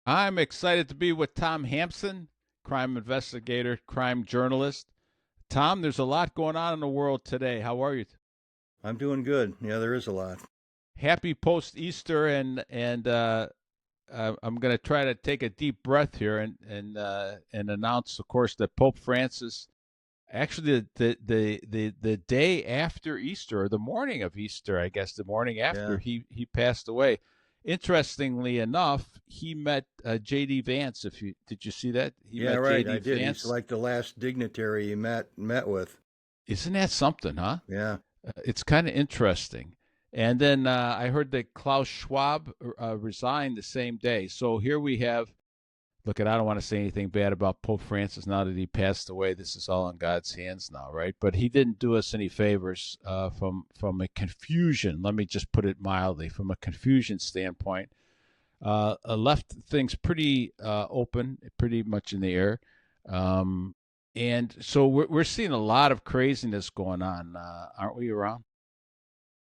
I'm excited to be with Tom Hampson, crime investigator, crime journalist. Tom, there's a lot going on in the world today. How are you? I'm doing good. Yeah, there is a lot. Happy post Easter, and I'm going to try to take a deep breath here and announce, of course, that Pope Francis actually the day after Easter, or the morning of Easter, I guess, the morning after Yeah. he passed away. Interestingly enough, he met J.D. Vance. If you did you see that? He Yeah, met right. J.D. I did. He's Vance. like the last dignitary he met with. Isn't that something, huh? Yeah. It's kind of interesting. And then I heard that Klaus Schwab resigned the same day. So here we have. Look, I don't want to say anything bad about Pope Francis now that he passed away. This is all in God's hands now, right? But he didn't do us any favors from a confusion. Let me just put it mildly, from a confusion standpoint. Left things pretty open, pretty much in the air. And so we're seeing a lot of craziness going on, aren't we, around?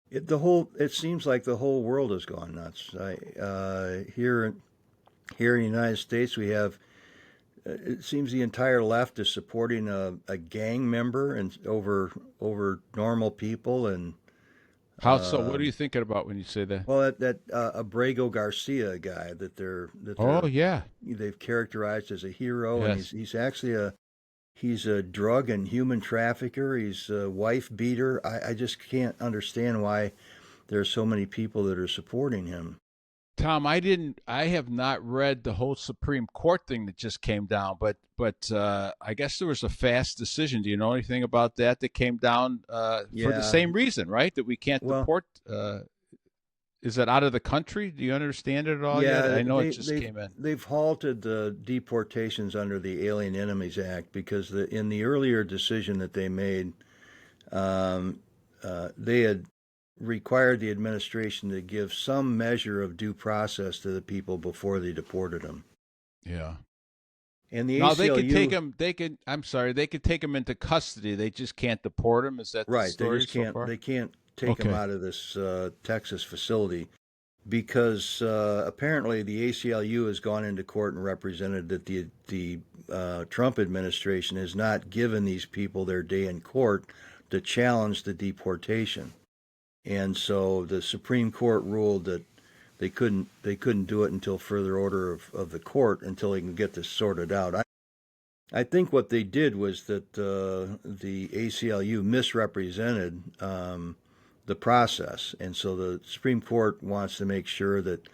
It seems like the whole world has gone nuts. Here in the United States, we have. It seems the entire left is supporting a gang member and over normal people and How so? What are um, you thinking about when you say that? well that Abrego Garcia guy Oh, yeah. they've characterized as a hero, and Yes. he's a drug and human trafficker. He's a wife beater. I just can't understand why there are so many people that are supporting him. Tom, I have not read the whole Supreme Court thing that just came down, but I guess there was a fast decision. Do you know anything about that that came down for the Yeah, same reason, right? That we can't well, deport. Is it out of the country? Do you understand it at all yet? yeah, I know it just came in. they've halted the deportations under the Alien Enemies Act because in the earlier decision that they made, they had required the administration to give some measure of due process to the people before they deported them. Yeah. And the Now they could take ACLU, him. They could. I'm sorry. They could take him into custody. They just can't deport him. Is that the right? story so far? They can't take them Okay. out of this Texas facility because apparently the ACLU has gone into court and represented that the Trump administration has not given these people their day in court to challenge the deportation, and so the Supreme Court ruled that they couldn't do it until further order of the court until they can get this sorted out. I think what they did was that the ACLU misrepresented the process, and so the Supreme Court wants to make sure that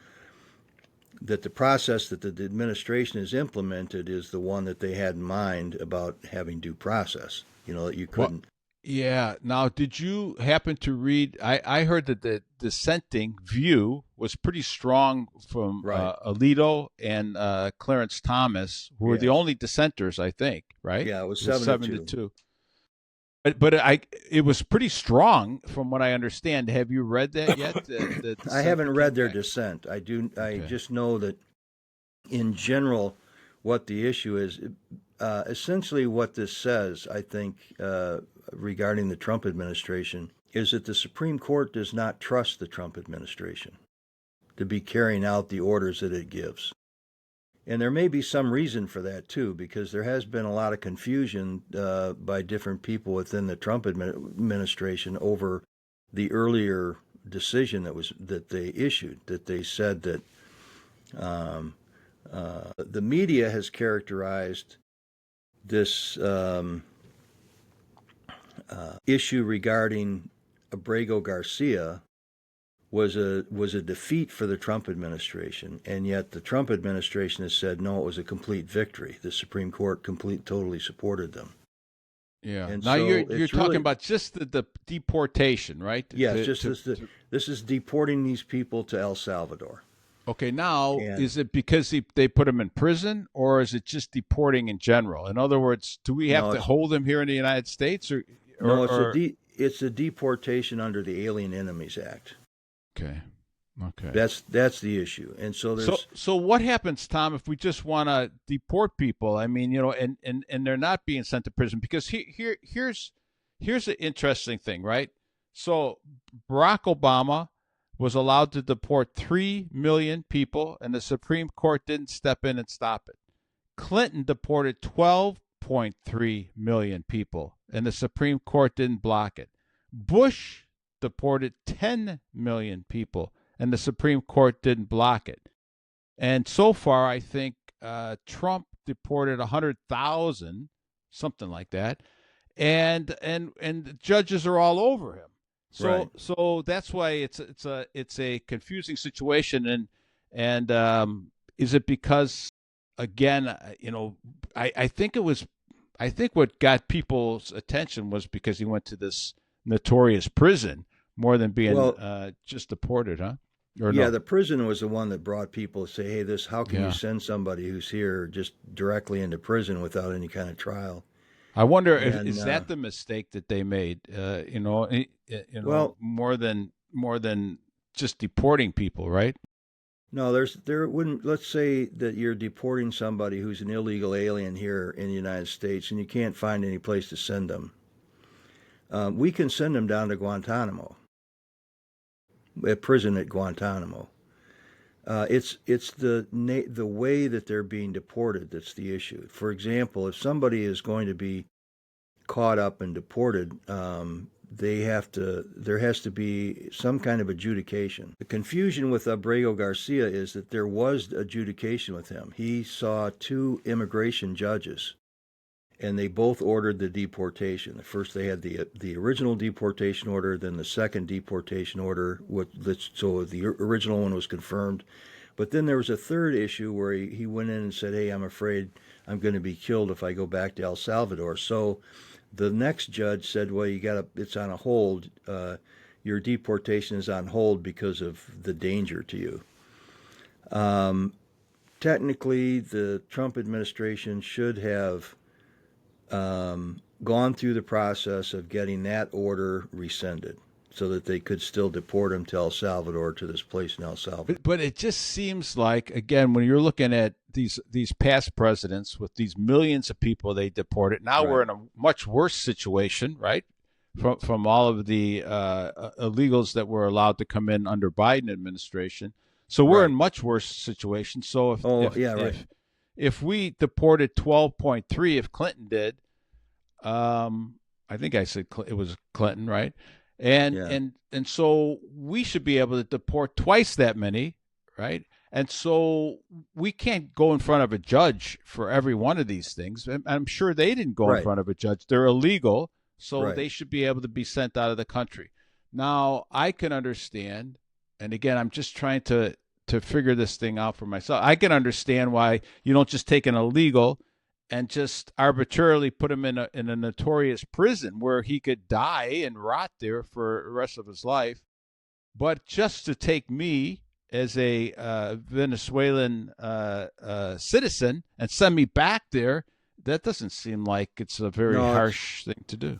the process that the administration has implemented is the one that they had in mind about having due process. You know, that you Well, couldn't. yeah. Now, did you happen to read? I heard that the dissenting view was pretty strong from Right. Alito and Clarence Thomas, who were the Yes. only dissenters, I think. Right? Yeah, it was It was seven to 7 to two. 2. But it was pretty strong from what I understand. Have you read that yet? The I dissent haven't that read came their back. dissent. I do. I Okay. just know that in general, what the issue is. Essentially, what this says, I think, regarding the Trump administration, is that the Supreme Court does not trust the Trump administration to be carrying out the orders that it gives. And there may be some reason for that too, because there has been a lot of confusion by different people within the Trump administration over the earlier decision that they issued. That they said that the media has characterized this issue regarding Abrego Garcia was a defeat for the Trump administration, and yet the Trump administration has said no, it was a complete victory. The Supreme Court totally supported them, Yeah. and Now you're so you're it's talking really about just the deportation, right? yes, just this is deporting these people to El Salvador, Okay, now and is it because they put him in prison, or is it just deporting in general? In other words, do we have no, to hold him here in the United States, or, no, or it's a deportation under the Alien Enemies Act. okay, okay. That's the issue, and so So there's so what happens, Tom, if we just want to deport people? I mean, and they're not being sent to prison because here's the interesting thing, right? So Barack Obama was allowed to deport 3 million people, and the Supreme Court didn't step in and stop it. Clinton deported 12.3 million people, and the Supreme Court didn't block it. Bush deported 10 million people, and the Supreme Court didn't block it. And so far, I think Trump deported 100,000, something like that, and judges are all over him. So Right. so that's why it's a confusing situation. And is it because, again, I think what got people's attention was because he went to this notorious prison more than being Well, just deported, huh? Or yeah, no? the prison was the one that brought people to say, "Hey, how can you Yeah. send somebody who's here just directly into prison without any kind of trial?" I wonder if And is that the mistake that they made? well, More than just deporting people, right? no, there wouldn't. Let's say that you're deporting somebody who's an illegal alien here in the United States, and you can't find any place to send them. We can send them down to Guantanamo, a prison at Guantanamo. It's the way that they're being deported that's the issue. For example, if somebody is going to be caught up and deported, there has to be some kind of adjudication. The confusion with Abrego Garcia is that there was adjudication with him. He saw two immigration judges, and they both ordered the deportation. First, they had the original deportation order, then the second deportation order. So the original one was confirmed, but then there was a third issue where he went in and said, "Hey, I'm afraid I'm going to be killed if I go back to El Salvador." So the next judge said, "Well, it's on a hold. Your deportation is on hold because of the danger to you." Technically, the Trump administration should have gone through the process of getting that order rescinded so that they could still deport him to El Salvador, to this place in El Salvador. But it just seems like, again, when you're looking at these past presidents with these millions of people they deported, now we're Right. in a much worse situation, right? From all of the illegals that were allowed to come in under Biden administration. So we're in Right. much worse situation. So Oh, yeah, right. if we deported 12.3, if Clinton did, I think I said it was Clinton, right? And Yeah. and and so we should be able to deport twice that many, right? And so we can't go in front of a judge for every one of these things. And I'm sure they didn't go in Right. front of a judge. They're illegal, so Right. they should be able to be sent out of the country. Now, I can understand, and again, I'm just trying to figure this thing out for myself. I can understand why you don't just take an illegal and just arbitrarily put him in a notorious prison where he could die and rot there for the rest of his life. But just to take me as a Venezuelan citizen and send me back there, that doesn't seem like it's a very No, harsh thing to do.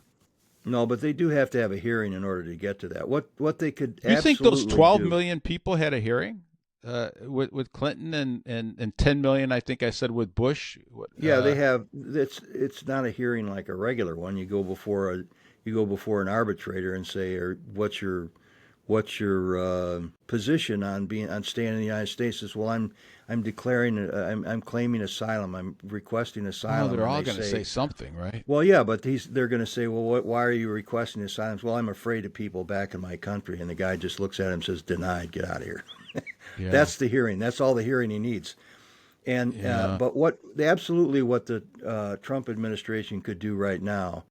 no, but they do have to have a hearing in order to get to that. What they could You think those absolutely 12 do. million people had a hearing with Clinton and 10 million? I think I said with Bush. Yeah, they have. It's not a hearing like a regular one. You go before an arbitrator and say, or what's your position on staying in the United States? Says, well, I'm declaring, I'm claiming asylum. I'm requesting Well, asylum, they're and all they going to say, say something, right? well, yeah, but they're going to say, well, why are you requesting asylum? Well, I'm afraid of people back in my country, and the guy just looks at him and says, denied, get out of here. Yeah, That's the hearing. That's all the hearing he needs. And yeah. but what the Trump administration could do right now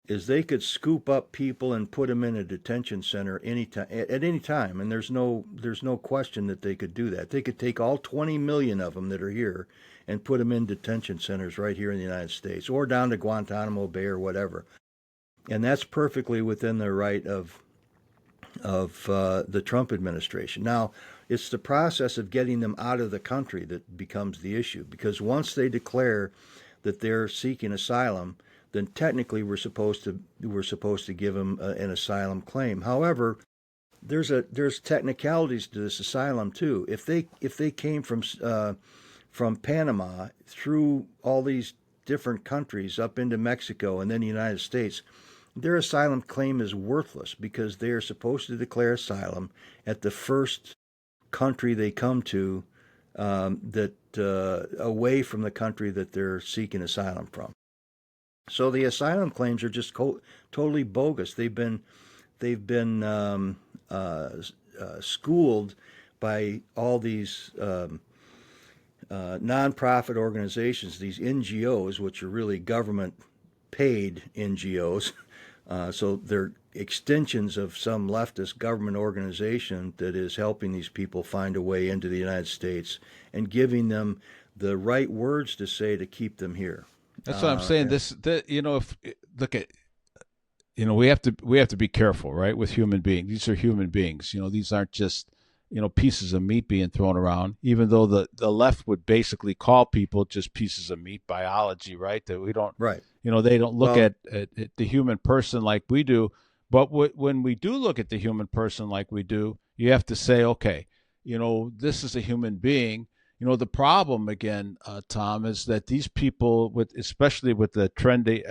is they could scoop up people and put them in a detention center at any time, and there's no question that they could do that. They could take all 20 million of them that are here and put them in detention centers right here in the United States, or down to Guantanamo Bay or whatever, and that's perfectly within the right of the Trump administration. Now, it's the process of getting them out of the country that becomes the issue, because once they declare that they're seeking asylum, then technically we're supposed to give them an asylum claim. However, there's technicalities to this asylum too. If they came from Panama through all these different countries up into Mexico and then the United States, their asylum claim is worthless because they are supposed to declare asylum at the first country they come to, that away from the country that they're seeking asylum from. So the asylum claims are just totally bogus. They've been schooled by all these nonprofit organizations, these NGOs, which are really government paid NGOs. So they're extensions of some leftist government organization that is helping these people find a way into the United States and giving them the right words to say to keep them here. That's what I'm saying. If look at, we have to be careful, right, with human beings. These are human beings. These aren't just pieces of meat being thrown around. Even though the left would basically call people just pieces of meat, biology, right? That we don't, right. They don't look at the human person like we do. But when we do look at the human person like we do, you have to say, okay, this is a human being. The problem again, Tom, is that these people, especially with the Tren de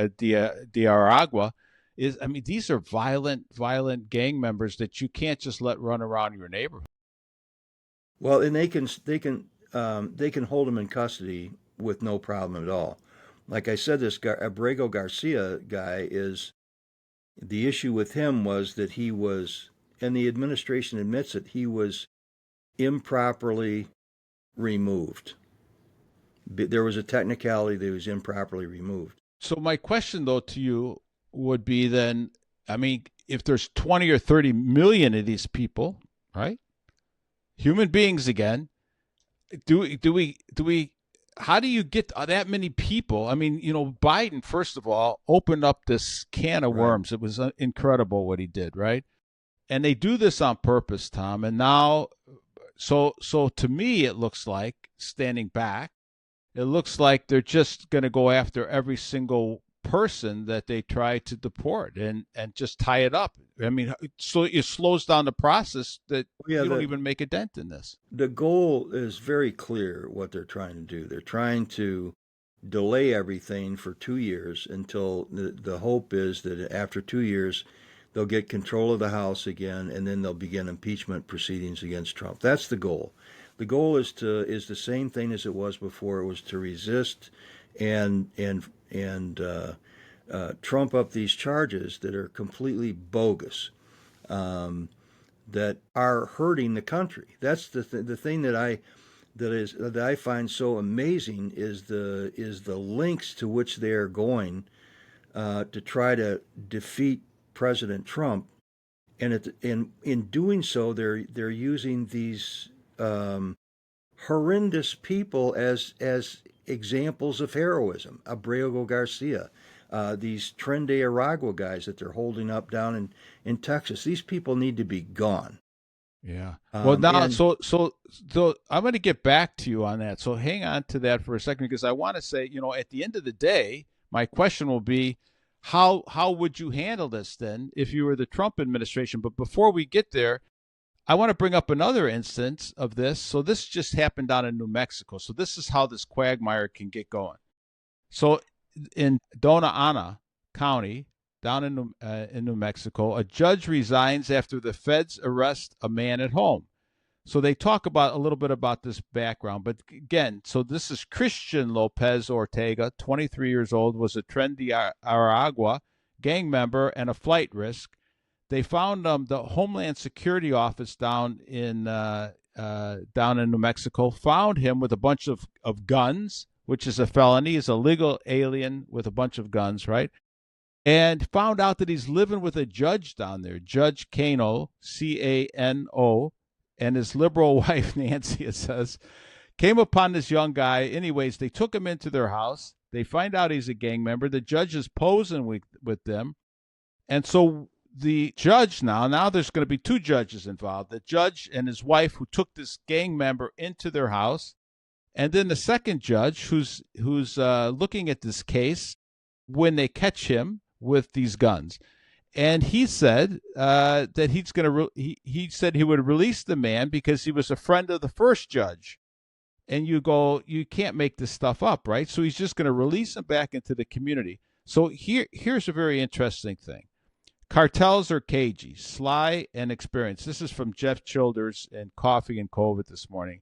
Aragua, these are violent gang members that you can't just let run around your neighborhood. Well, and they can hold them in custody with no problem at all. Like I said, this Abrego Garcia guy the issue with him was that he was, and the administration admits it, he was improperly removed. There was a technicality that he was improperly removed. So my question, though, to you would be then, if there's 20 or 30 million of these people, right? Human beings again, do we how do you get that many people? Biden, first of all, opened up this can of worms. It was incredible what he did, right? And they do this on purpose, Tom. And now, so to me, it looks like, standing back, it looks like they're just going to go after every single person that they try to deport and just tie it up. So it slows down the process that you don't even make a dent in this. The goal is very clear what they're trying to do. They're trying to delay everything for 2 years until the hope is that after 2 years, they'll get control of the House again, and then they'll begin impeachment proceedings against Trump. That's the goal. The goal is the same thing as it was before. It was to resist and trump up these charges that are completely bogus, that are hurting the country. That's the thing that I find so amazing is the lengths to which they are going to try to defeat President Trump, and in doing so, they're using these horrendous people as examples of heroism. Abrego Garcia, these Tren de Aragua guys that they're holding up down in Texas. These people need to be gone. Yeah. Well, now, so I'm going to get back to you on that. So hang on to that for a second, because I want to say, at the end of the day, my question will be, how would you handle this then if you were the Trump administration? But before we get there, I want to bring up another instance of this. So this just happened down in New Mexico. So this is how this quagmire can get going. So in Dona Ana County, down in New Mexico, a judge resigns after the feds arrest a man at home. So they talk a little bit about this background. But again, so this is Christian Lopez Ortega, 23 years old, was a Tren de Aragua gang member and a flight risk. They found the Homeland Security Office down in New Mexico, found him with a bunch of guns, which is a felony. He's a legal alien with a bunch of guns, right? And found out that he's living with a judge down there, Judge Cano, Cano, and his liberal wife, Nancy, it says, came upon this young guy. Anyways, they took him into their house. They find out he's a gang member. The judge is posing with them. And so the judge now there's going to be two judges involved, the judge and his wife who took this gang member into their house, and then the second judge who's looking at this case when they catch him with these guns. And he said that he's going to he said he would release the man because he was a friend of the first judge. And you can't make this stuff up, right? So he's just going to release him back into the community. So here's a very interesting thing. Cartels are cagey, sly, and experienced. This is from Jeff Childers in Coffee and COVID this morning.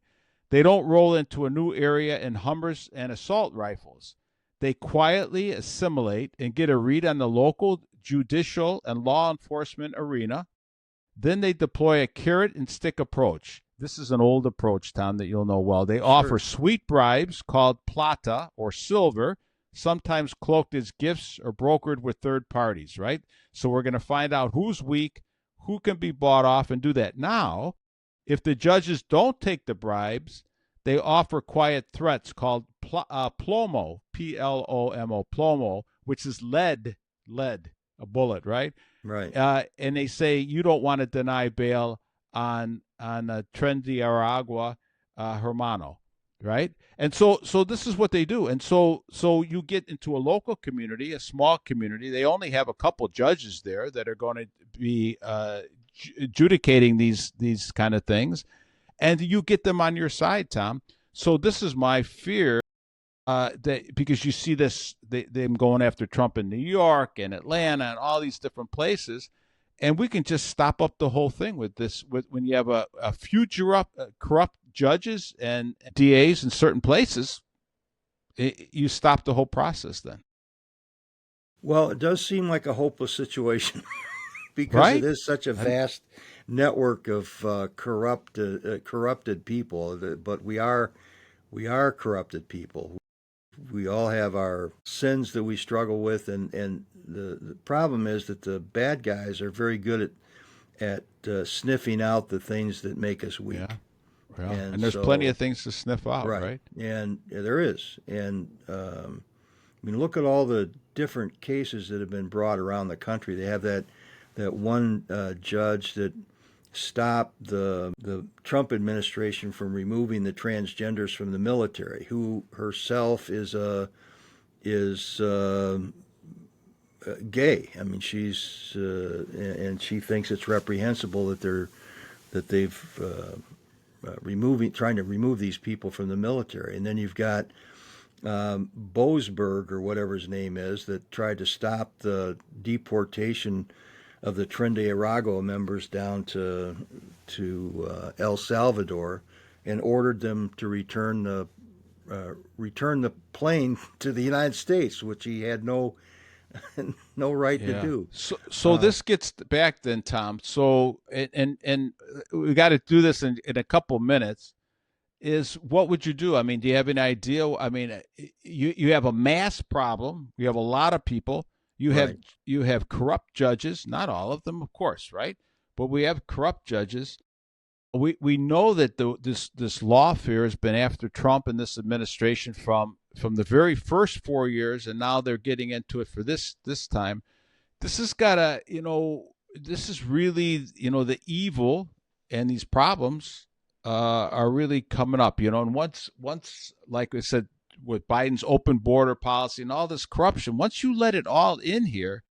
They don't roll into a new area in Hummers and assault rifles. They quietly assimilate and get a read on the local judicial and law enforcement arena. Then they deploy a carrot and stick approach. This is an old approach, Tom, that you'll know well. They offer Sure. sweet bribes called plata or silver, sometimes cloaked as gifts or brokered with third parties, right? So we're going to find out who's weak, who can be bought off, and do that. Now, if the judges don't take the bribes, they offer quiet threats called plomo, Plomo, plomo, which is lead, a bullet, right? Right. And they say you don't want to deny bail on Tren de Aragua, Hermano, right? And so this is what they do. And so you get into a local community, a small community. They only have a couple judges there that are going to be adjudicating these kind of things, and you get them on your side, Tom. So this is my fear. That because you see them going after Trump in New York and Atlanta and all these different places, and we can just stop up the whole thing with this. With when you have a few corrupt judges and DAs in certain places, you stop the whole process. Then, Well, it does seem like a hopeless situation because it right? is such a vast network of corrupted people. But we are corrupted people. We all have our sins that we struggle with, and the problem is that the bad guys are very good at sniffing out the things that make us Yeah, weak. yeah. And And there's plenty so, of things to sniff out, right, right? and there is, and I mean, look at all the different cases that have been brought around the country. They have that one judge that stopped the Trump administration from removing the transgenders from the military, who herself is gay. I mean, she's and she thinks it's reprehensible that they've trying to remove these people from the military. And then you've got Boasberg or whatever his name is that tried to stop the deportation of the Tren de Aragua members down to El Salvador, and ordered them to return the plane to the United States, which he had no right to Yeah. do. So Uh, this gets back then, Tom. So and we got to do this in a couple minutes. Is what would you do? I mean, do you have an idea? I mean, you have a mass problem. You have a lot of people. You have right, you have corrupt judges. Not all of them, of course, right? But we have corrupt judges. We know that this lawfare has been after Trump and this administration from the very first 4 years, and now they're getting into it for this time. This has got to, this is really, the evil and these problems are really coming up, and once, like I said, with Biden's open border policy and all this corruption, once you let it all in here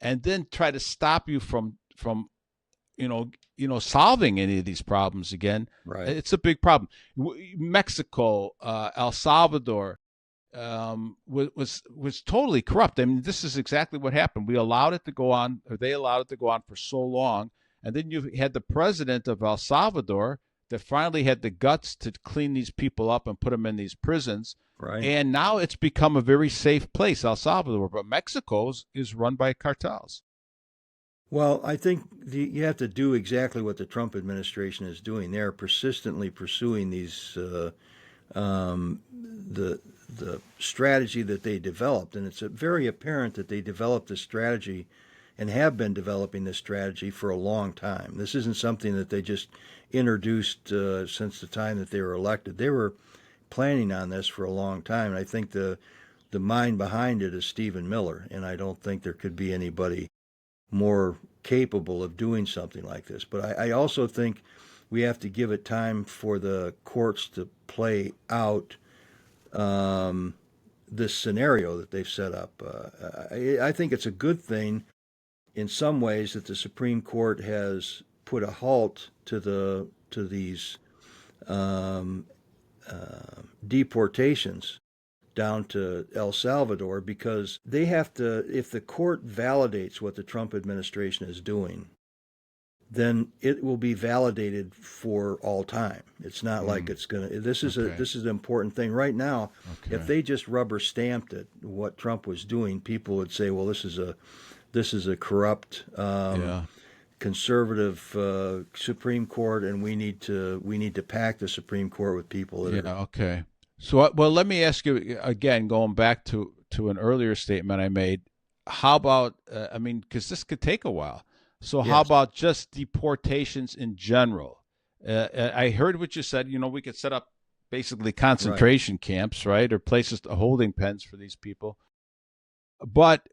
and then try to stop you from solving any of these problems again, right. it's a big problem. Mexico, El Salvador, was totally corrupt. I mean, this is exactly what happened. We allowed it to go on, or they allowed it to go on for so long, and then you had the president of El Salvador that finally had the guts to clean these people up and put them in these prisons. Right. And now it's become a very safe place, El Salvador. But Mexico is run by cartels. Well, I think you have to do exactly what the Trump administration is doing. They're persistently pursuing the strategy that they developed, and it's very apparent that they developed this strategy and have been developing this strategy for a long time. This isn't something that they just introduced since the time that they were elected. They were planning on this for a long time, and I think the mind behind it is Stephen Miller, and I don't think there could be anybody more capable of doing something like this. But I also think we have to give it time for the courts to play out this scenario that they've set up. I think it's a good thing in some ways that the Supreme Court has put a halt to these um, deportations down to El Salvador, because they have to, if the court validates what the Trump administration is doing, then it will be validated for all time. It's not like it's going to, Okay. this is an important thing right now. If Okay. they just rubber stamped it, what Trump was doing, people would say, well, this is a corrupt, Yeah. conservative Supreme Court, and we need to pack the Supreme Court with people that are Yeah. Okay. So, well, let me ask you again, going back to an earlier statement I made. How about, I mean, because this could take a while. So, how yes, about just deportations in general? I heard what you said. We could set up basically right, concentration camps, right, or places, holding pens for these people. But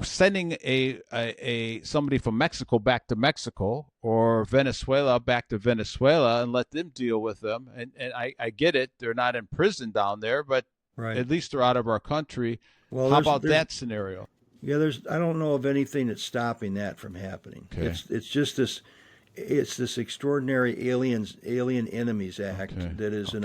sending a somebody from Mexico back to Mexico, or Venezuela back to Venezuela, and let them deal with them. And I get it; they're not in prison down there, but right. at least they're out of our country. Well, How about there's that scenario? yeah, there's I don't know of anything that's stopping that from happening. Okay. It's just this extraordinary Alien Enemies Okay. Act that is Okay.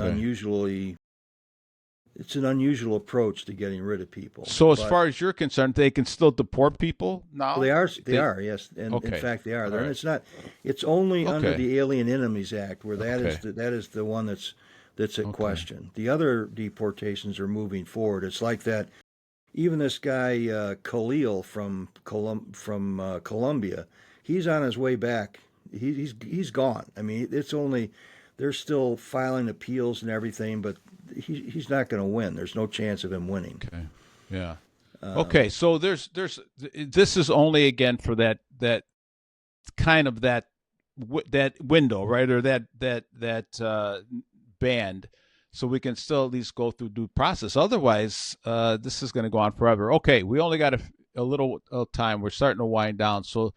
an unusual approach to getting rid of people. So as But far as you're concerned, they can still deport people well, now? If they they are, yes, and in Okay. fact they are All there, and right. it's only under Okay. the Alien Enemies Act where Okay. that is the one that's at Okay. question. The other deportations are moving forward. It's like that. Even this guy Khalil from Colombia, he's on his way back. He's gone. I mean, it's only they're still filing appeals and everything, but he's not going to win. There's no chance of him winning. Okay. Yeah. Um, Okay. So there's this is only again for that kind of that window, right, or that band, so we can still at least go through due process. Otherwise, this is going to go on forever. Okay, we only got a little time. We're starting to wind down. So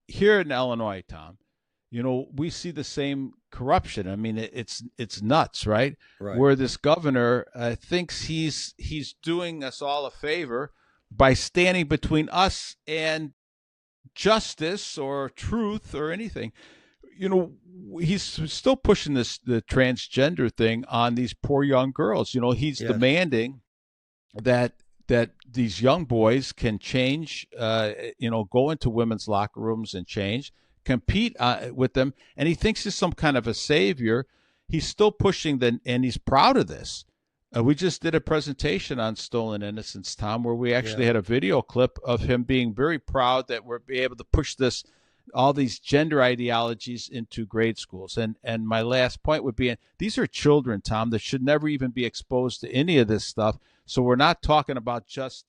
here in Illinois, Tom, we see the same corruption. I mean, it's nuts, right? right. Where this governor thinks he's doing us all a favor by standing between us and justice or truth or anything. you know he's still pushing the transgender thing on these poor young girls. He's Yes. demanding that these young boys can change, go into women's locker rooms and change, compete with them, and he thinks he's some kind of a savior. He's still pushing and he's proud of this. We just did a presentation on stolen innocence, Tom, where we actually Yeah. had a video clip of him being very proud that we're able to push all these gender ideologies into grade schools. And my last point would be, these are children, Tom, that should never even be exposed to any of this stuff. So we're not talking about just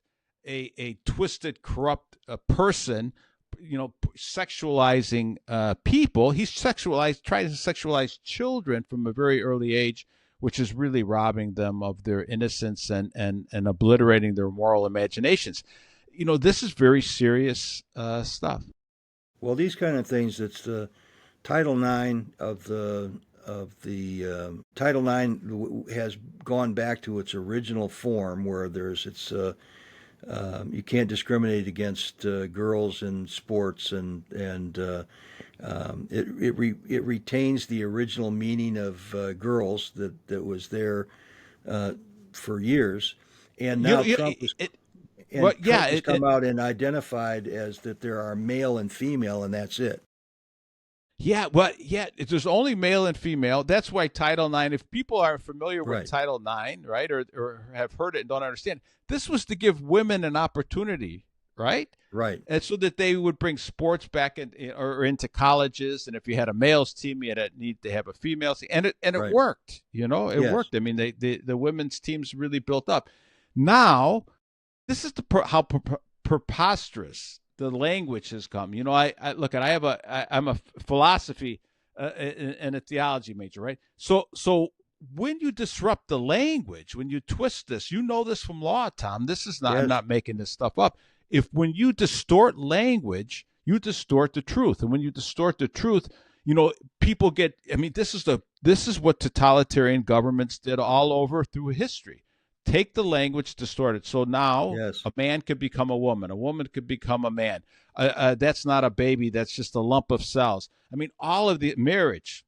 a twisted, corrupt person, sexualizing people. He's trying to sexualize children from a very early age, which is really robbing them of their innocence and obliterating their moral imaginations. This is very serious stuff. Well, these kind of things. It's the Title IX Title IX has gone back to its original form, where you can't discriminate against girls in sports, and it retains the original meaning of girls that was there for years, and You know, now you well, yeah, Trump has come out and identified as that there are male and female, and that's it. yeah, well, yeah. There's only male and female. That's why Title IX. If people aren't familiar with Right, Title IX, right, or have heard it and don't understand, this was to give women an opportunity, right, right, and so that they would bring sports back or into colleges. And if you had a males team, you had need to have a females team, and it right. worked. It Yes, worked. I mean, the women's teams really built up. Now, this is how preposterous the language has come. I look at. I'm a philosophy and a theology major, right? So when you disrupt the language, when you twist this, this from law, Tom. This is not. I'm yes, not making this stuff up. When you distort language, you distort the truth, and when you distort the truth, people get. I mean, this is what totalitarian governments did all over through history. Take the language, distort it. So now yes. a man could become a woman could become a man. That's not a baby. That's just a lump of cells. I mean, all of the marriage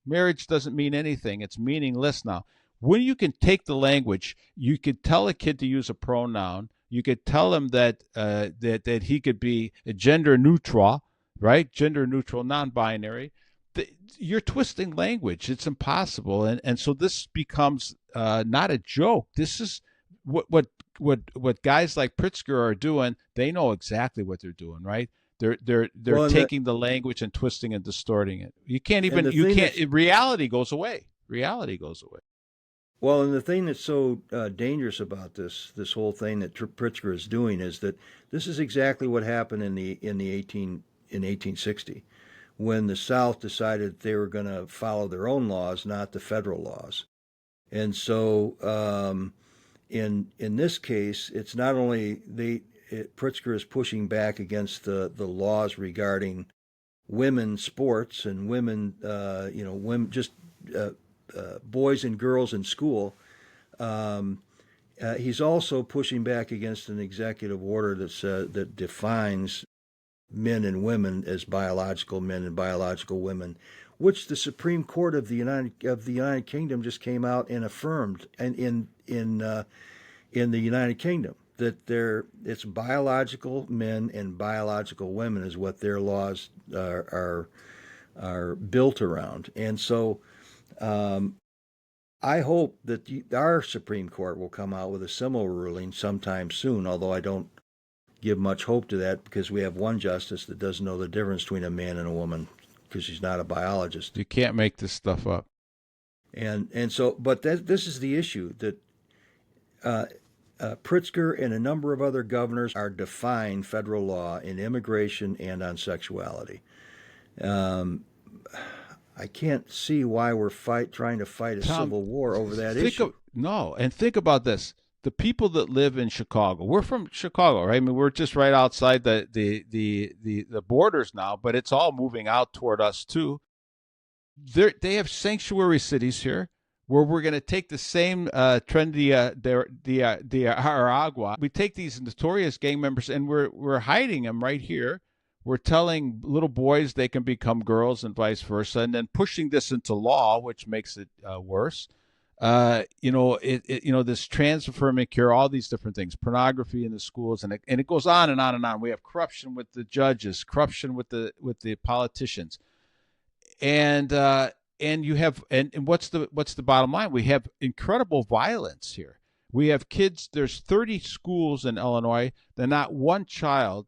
doesn't mean anything. It's meaningless now. When you can take the language, you could tell a kid to use a pronoun. You could tell him that that he could be gender neutral, right? Gender neutral, non-binary. You're twisting language. It's impossible, and so this becomes not a joke. This is what guys like Pritzker are doing. They know exactly what they're doing, right? They're Well, taking the language and twisting and distorting it. and the You thing can't. that's Reality goes away. Reality goes away. and the thing that's so dangerous about this whole thing that Pritzker is doing is that this is exactly what happened in 1860 when the South decided they were going to follow their own laws, not the federal laws. And so, in this case, it's not only Pritzker is pushing back against the laws regarding women's sports and women, women just boys and girls in school. He's also pushing back against an executive order that defines men and women as biological men and biological women, which the Supreme Court of the United Kingdom just came out and affirmed, and in the United Kingdom that it's biological men and biological women is what their laws are built around, and so. I hope that our Supreme Court will come out with a similar ruling sometime soon, although I don't give much hope to that because we have one justice that doesn't know the difference between a man and a woman because she's not a biologist. You can't make this stuff up. And so, but this is the issue that Pritzker and a number of other governors are defying federal law in immigration and on sexuality. Um, I can't see why we're trying to fight a Tom, civil war over that issue. No, and think about this. The people that live in Chicago, we're from Chicago, right? I mean, we're just right outside the borders now, but it's all moving out toward us too. They have sanctuary cities here where we're going to take the same Tren de Aragua. We take these notorious gang members and we're hiding them right here. We're telling little boys they can become girls and vice versa, and then pushing this into law, which makes it worse. This trans affirming cure, all these different things, pornography in the schools, and it goes on and on and on. We have corruption with the judges, corruption with the politicians, and you have and what's the bottom line? We have incredible violence here. We have kids. There's 30 schools in Illinois. That not one child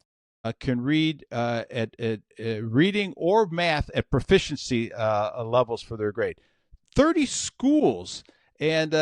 can read at reading or math at proficiency levels for their grade. 30 schools, and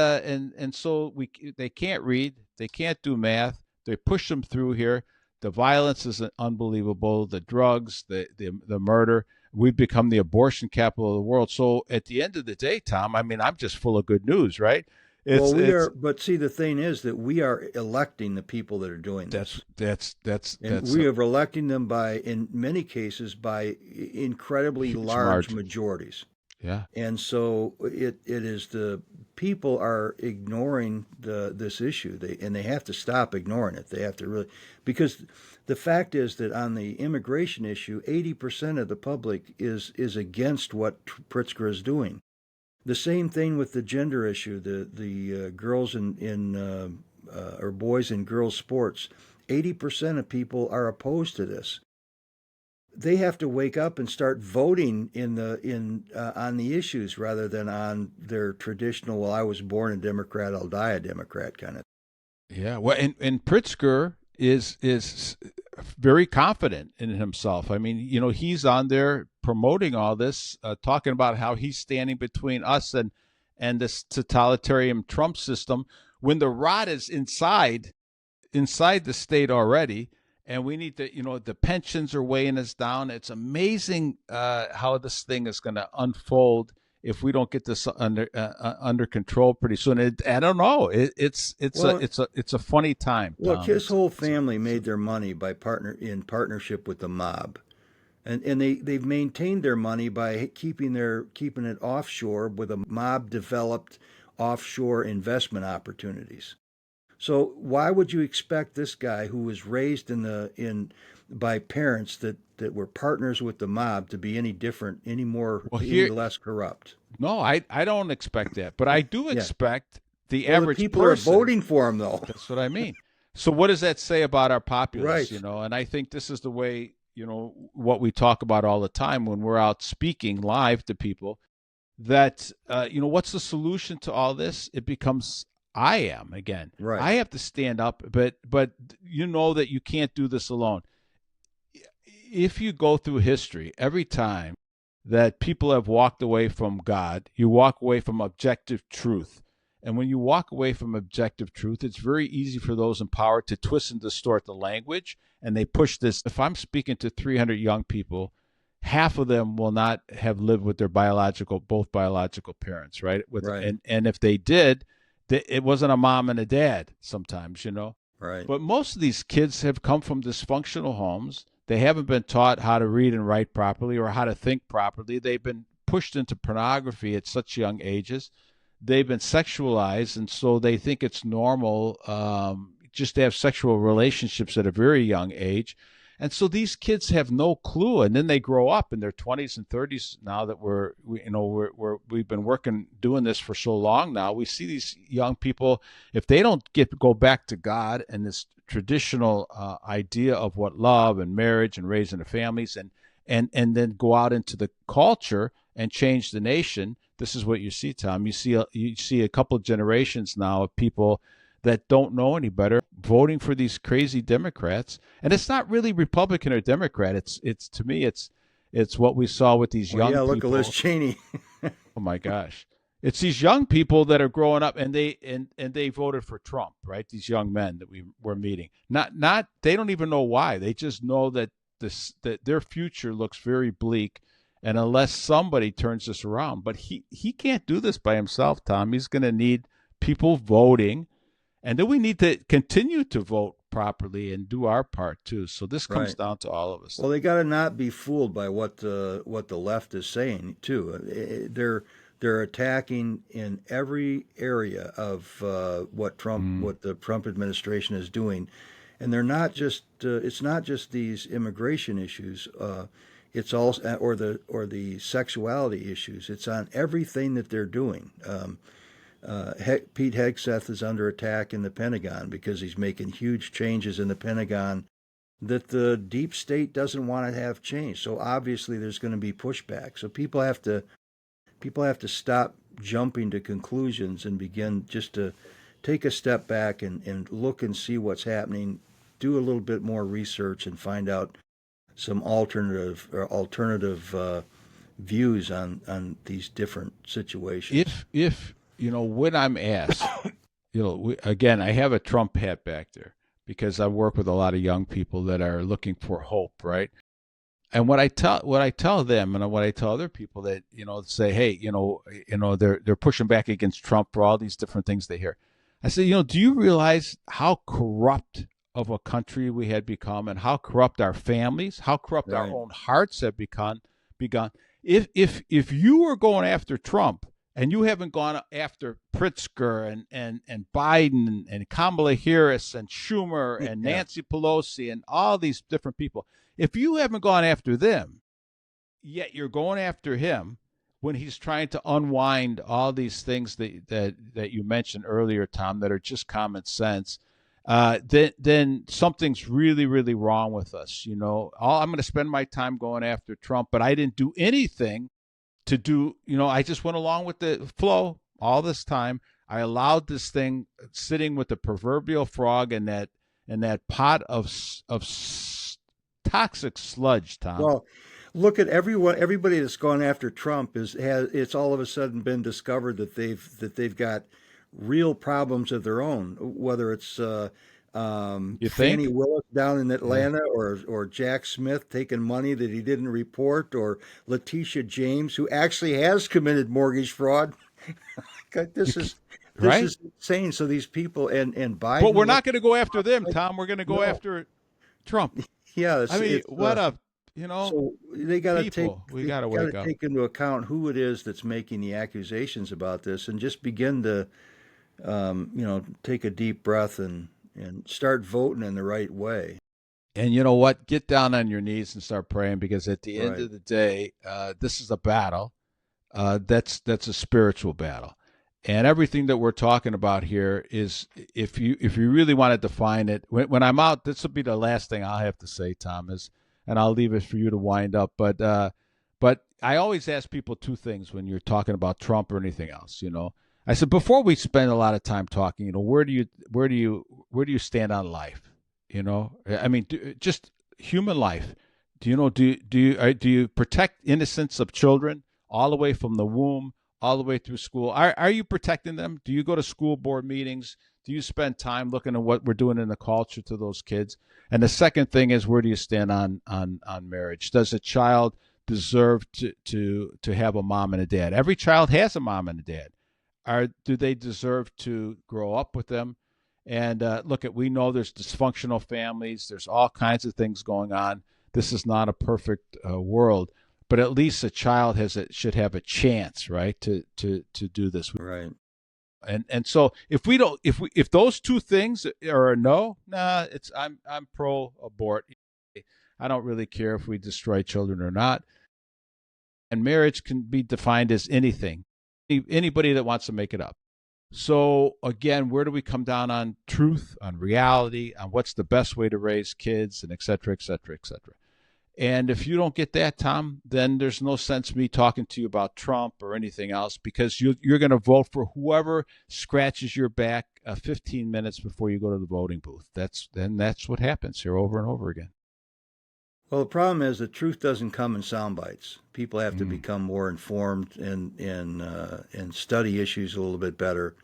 so they can't read, they can't do math. They push them through here. The violence is unbelievable. The drugs, the murder. We've become the abortion capital of the world. So at the end of the day, Tom, I mean, I'm just full of good news, right? Well, we are, but see, the thing is that we are electing the people that are doing this. We are electing them in many cases, by incredibly large majorities. Yeah. And so it is the people are ignoring this issue. They have to stop ignoring it. They have to really, because the fact is that on the immigration issue, 80% of the public is against what Pritzker is doing. The same thing with the gender issue, the girls or boys in girls sports. 80% of people are opposed to this. They have to wake up and start voting on the issues rather than on their traditional. Well, I was born a Democrat, I'll die a Democrat kind of. Yeah. Well, and Pritzker is very confident in himself. I mean, he's on there promoting all this, talking about how he's standing between us and this totalitarian Trump system when the rot is inside the state already. And we need to, the pensions are weighing us down. It's amazing how this thing is going to unfold if we don't get this under control pretty soon. I don't know. It's a funny time. Look, his whole family made their money in partnership with the mob, and they've maintained their money by keeping it offshore with a mob developed offshore investment opportunities. So why would you expect this guy who was raised by parents that were partners with the mob to be any different, any less corrupt? No, I don't expect that, but I do Yeah. expect the Well, the average people are person. voting for him, though. That's what I mean. So what does that say about our populace, Right. And I think this is the way, what we talk about all the time when we're out speaking live to people, that what's the solution to all this? It becomes I am again. Right. I have to stand up, but you know that you can't do this alone. If you go through history, every time that people have walked away from God, you walk away from objective truth. And when you walk away from objective truth, it's very easy for those in power to twist and distort the language. And they push this. If I'm speaking to 300 young people, half of them will not have lived with their both biological parents, right? Right. And if they did, it wasn't a mom and a dad sometimes. Right. But most of these kids have come from dysfunctional homes. They haven't been taught how to read and write properly or how to think properly. They've been pushed into pornography at such young ages. They've been sexualized, and so they think it's normal just to have sexual relationships at a very young age. And so these kids have no clue, and then they grow up in their 20s and 30s. Now that we've been doing this for so long now, we see these young people, if they don't go back to God and this traditional idea of what love and marriage and raising the families, and then go out into the culture and change the nation. This is what you see, Tom. You see a couple of generations now of people that don't know any better voting for these crazy Democrats. And it's not really Republican or Democrat. It's to me it's what we saw with these Well, young yeah, look at people. Liz Cheney. Oh my gosh. It's these young people that are growing up, and they voted for Trump, right? These young men that we were meeting. Not they don't even know why. They just know that their future looks very bleak, and unless somebody turns this around. But he can't do this by himself, Tom. He's going to need people voting, and then we need to continue to vote properly and do our part too. So this comes Right. down to all of us. Well, they got to not be fooled by what the left is saying too. They're attacking in every area of what the Trump administration is doing, and they're not just it's not just these immigration issues. It's also or the sexuality issues. It's on everything that they're doing. Pete Hegseth is under attack in the Pentagon because he's making huge changes in the Pentagon that the deep state doesn't want to have changed. So obviously there's going to be pushback. So people have to stop jumping to conclusions and begin just to take a step back and look and see what's happening, do a little bit more research and find out some alternative views on these different situations. If when I'm asked, again, I have a Trump hat back there because I work with a lot of young people that are looking for hope, right? And what I tell them, and what I tell other people that say, hey, they're pushing back against Trump for all these different things they hear. I say, do you realize how corrupt of a country we had become, and how corrupt our families, how corrupt our Right. own hearts have begun? If you were going after Trump and you haven't gone after Pritzker and Biden and Kamala Harris and Schumer and Yeah. Nancy Pelosi and all these different people, if you haven't gone after them, yet you're going after him when he's trying to unwind all these things that you mentioned earlier, Tom, that are just common sense, then something's really, really wrong with us. I'm going to spend my time going after Trump, but I didn't do anything to do. I just went along with the flow all this time. I allowed this thing sitting with the proverbial frog in that pot of toxic sludge, Tom. Well, look at everybody that's gone after Trump it's all of a sudden been discovered that they've got real problems of their own, whether it's You Fannie think? Willis down in Yeah. Atlanta, or Jack Smith taking money that he didn't report, or Letitia James, who actually has committed mortgage fraud. God, You, this right? is insane. So these people and But we're Biden, not going to go after them, Tom. We're going to go no, after Trump. yeah, I mean, it's what a so they got to people. We got to got to wake up. take into account who it is that's making the accusations about this, and just begin to take a deep breath and start voting in the right way. And you know what? Get down on your knees and start praying, because at the end Right. of the day, this is a battle. That's a spiritual battle. And everything that we're talking about here is, if you really want to define it, when I'm out, this will be the last thing I'll have to say, Tom, is, and I'll leave it for you to wind up. But I always ask people two things when you're talking about Trump or anything else. I said, before we spend a lot of time talking, where do you stand on life? I mean, just human life. Do you protect innocence of children all the way from the womb, all the way through school? Are you protecting them? Do you go to school board meetings? Do you spend time looking at what we're doing in the culture to those kids? And the second thing is, where do you stand on marriage? Does a child deserve to have a mom and a dad? Every child has a mom and a dad. Do they deserve to grow up with them? And we know there's dysfunctional families. There's all kinds of things going on. This is not a perfect world, but at least a child should have a chance, right, to do this. Right. And so if those two things are a no, I'm pro abort. I don't really care if we destroy children or not. And marriage can be defined as anything, anybody that wants to make it up. So again, where do we come down on truth, on reality, on what's the best way to raise kids, and et cetera, et cetera, et cetera. And if you don't get that, Tom, then there's no sense me talking to you about Trump or anything else, because you're going to vote for whoever scratches your back 15 minutes before you go to the voting booth. That's what happens here over and over again. Well, the problem is the truth doesn't come in sound bites. People have to become more informed and study issues a little bit better.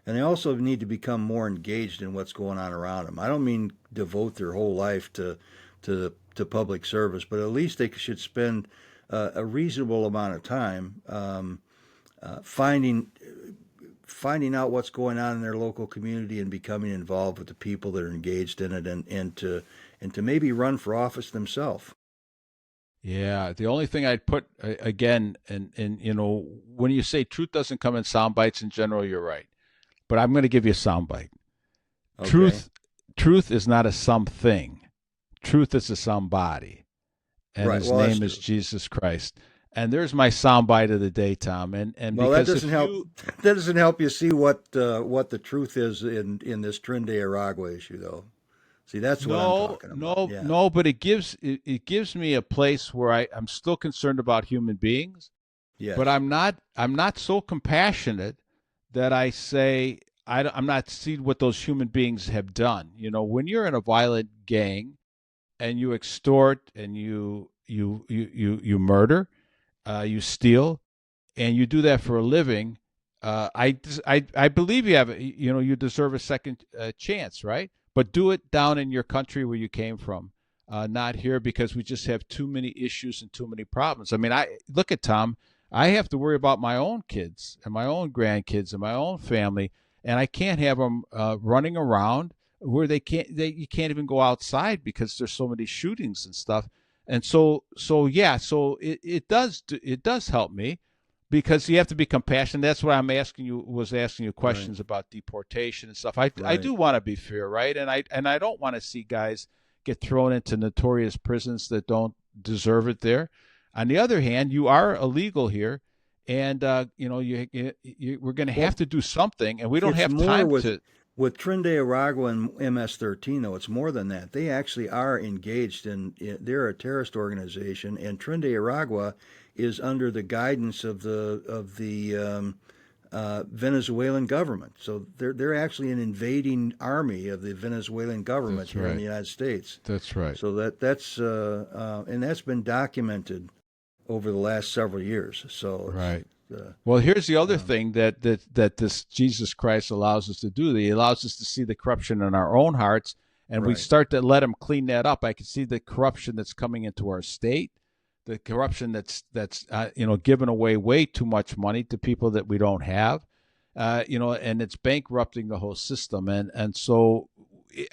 And they also need to become more engaged in what's going on around them. I don't mean devote their whole life to public service, but at least they should spend a reasonable amount of time finding out what's going on in their local community and becoming involved with the people that are engaged in it, and to maybe run for office themselves. Yeah, the only thing I'd put again, and when you say truth doesn't come in sound bites, in general, you're right. But I'm going to give you a sound bite. Okay. Truth is not a something. Truth is a somebody, and Right. his Well, name is Jesus Christ. And there's my sound bite of the day, Tom. And well, that because doesn't help. That doesn't help you see what the truth is in this Tren de Aragua issue, though. See, that's what I'm talking about. Yeah. No, but it gives me a place where I'm still concerned about human beings, Yes. but I'm not so compassionate that I say I'm not seeing what those human beings have done. When you're in a violent gang and you extort and you murder, you steal, and you do that for a living, I believe you deserve a second chance, right? But do it down in your country where you came from, not here, because we just have too many issues and too many problems. I mean, I look at Tom. I have to worry about my own kids and my own grandkids and my own family, and I can't have them running around where you can't even go outside because there's so many shootings and stuff. And so it does help me, because you have to be compassionate. That's why I'm asking you questions Right. about deportation and stuff. I Right. do want to be fair, right? And I don't want to see guys get thrown into notorious prisons that don't deserve it there. On the other hand, you are illegal here, and we're going to Well, have to do something, and we don't it's have more time with to. with Tren de Aragua and MS-13, though. It's more than that. They actually are engaged they're a terrorist organization, and Tren de Aragua is under the guidance of the Venezuelan government. So they're actually an invading army of the Venezuelan government That's here in right. the United States. That's right. So and that's been documented over the last several years. So Right. it's, Well, here's the other thing that this Jesus Christ allows us to do. He allows us to see the corruption in our own hearts, and we right. start to let him clean that up. I can see the corruption that's coming into our state, the corruption that's giving away way too much money to people that we don't have, and it's bankrupting the whole system. And so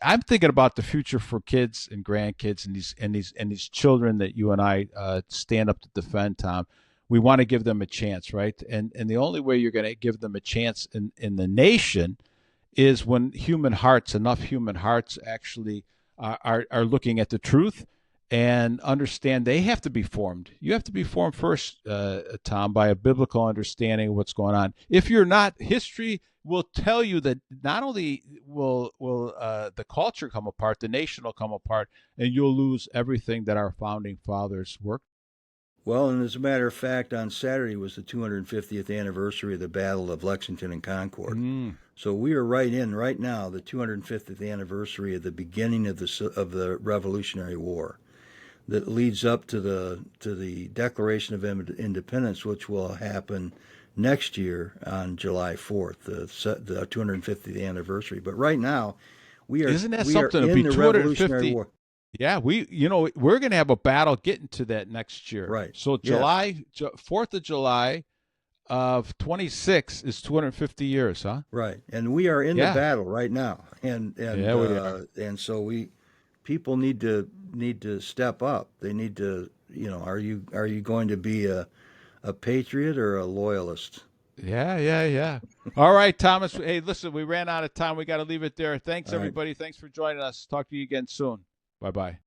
I'm thinking about the future for kids and grandkids and these children that you and I stand up to defend, Tom. We want to give them a chance, right? And the only way you're going to give them a chance in the nation is when enough human hearts actually are looking at the truth and understand they have to be formed. You have to be formed first, Tom, by a biblical understanding of what's going on. If you're not, history will tell you that not only will the culture come apart, the nation will come apart, and you'll lose everything that our founding fathers worked. Well, and as a matter of fact, on Saturday was the 250th anniversary of the Battle of Lexington and Concord. Mm. So we are right now, the 250th anniversary of the beginning of the Revolutionary War, that leads up to the Declaration of Independence, which will happen next year on July 4th, the 250th anniversary. But right now, Isn't that we are something to in be the Revolutionary 250? War. Yeah, we're going to have a battle getting to that next year. Right. So Yes. 4th of July of 26 is 250 years, huh? Right. And we are in the Yeah. battle right now. Yeah, we are. And so people need to step up. They need to, are you going to be a patriot or a loyalist? Yeah. All right, Thomas. Hey, listen, we ran out of time. We got to leave it there. Thanks, All right. everybody. Thanks for joining us. Talk to you again soon. Bye-bye.